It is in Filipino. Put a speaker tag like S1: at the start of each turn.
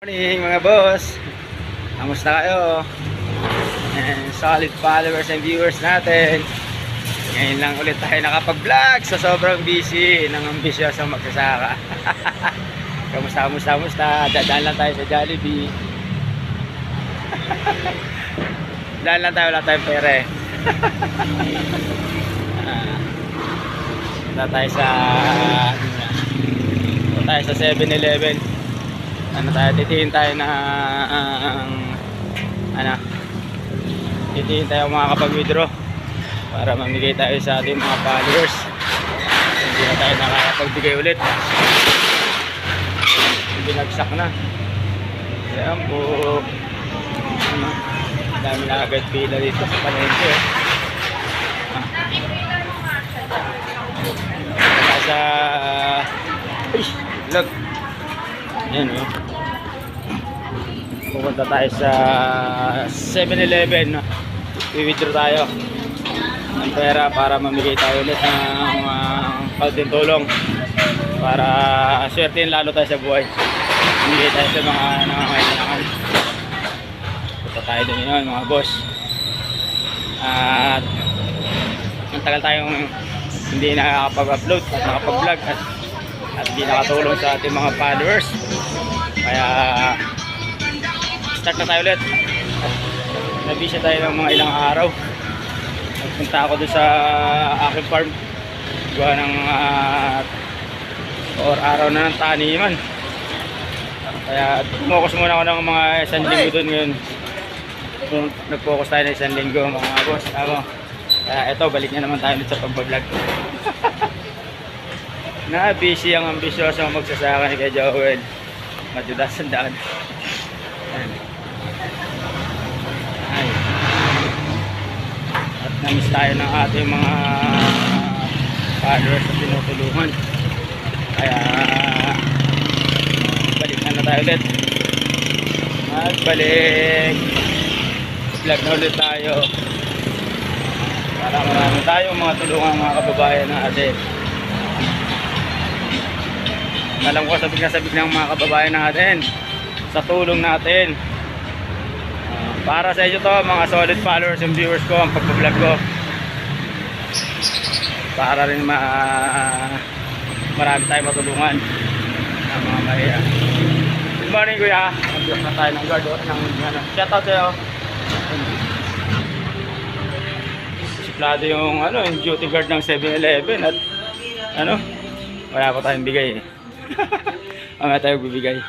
S1: Morning mga boss, kamusta kayo? And solid followers and viewers natin. Ngayon lang ulit tayo nakapag-vlog sa sobrang busy ng ambisyosong magsasaka. Kamusta? Dadaan lang tayo sa Jollibee. Dadaan lang tayo, wala tayong pera eh. Punta tayo sa 7-Eleven. Titingin tayo titingin tayo mga kapag-withdraw para mamigay tayo sa ating mga followers. Hindi na tayo nakakapagbigay ulit, binagsak na. Ayan po, dami na agad pila dito sa palengke. Sa vlog. Ayan o. Pupunta tayo sa 7-Eleven. I-withdraw tayo ng pera para mamigay tayo ulit ng kaunting tulong para swertein lalo tayo sa buhay. Mamigay tayo sa mga nangangailangan. Punta tayo din yun mga boss. At ang tagal tayong hindi nakakapag-upload at nakapag-vlog at hindi nakatulong sa ating mga followers, kaya start na tayo ulit. Nabisya tayo ng mga ilang araw. Nagpunta ako doon sa aking farm, gawa ng araw na ng taniman, kaya focus muna ako ng mga isang linggo doon ngayon. Nag-focus tayo ng isang linggo mga boss. Kaya eto, balik na naman tayo ulit sa pag-vlog. Na-busy ang ambisyoso magsasaka ni Kuya Joel. Madudas ang daan. Ay. At namiss tayo ng ating mga followers na tinutulungan. Kaya balik na tayo ulit. Magbalik. Vlog na ulit tayo. Para marami tayong mga tulungan mga kababayan natin. Alam ko sabik ng mga kababayan natin sa tulong natin. Para sa inyo to mga solid followers and viewers ko ang pag-vlog ko, para rin marami tayong matulungan ng mga mahiya. Good morning kuya. Mag-vlog na tayo ng guard shout out sa'yo. Siplado yung yung duty guard ng 7-Eleven at wala pa tayong bigay eh. Mamaya tayo bibigay.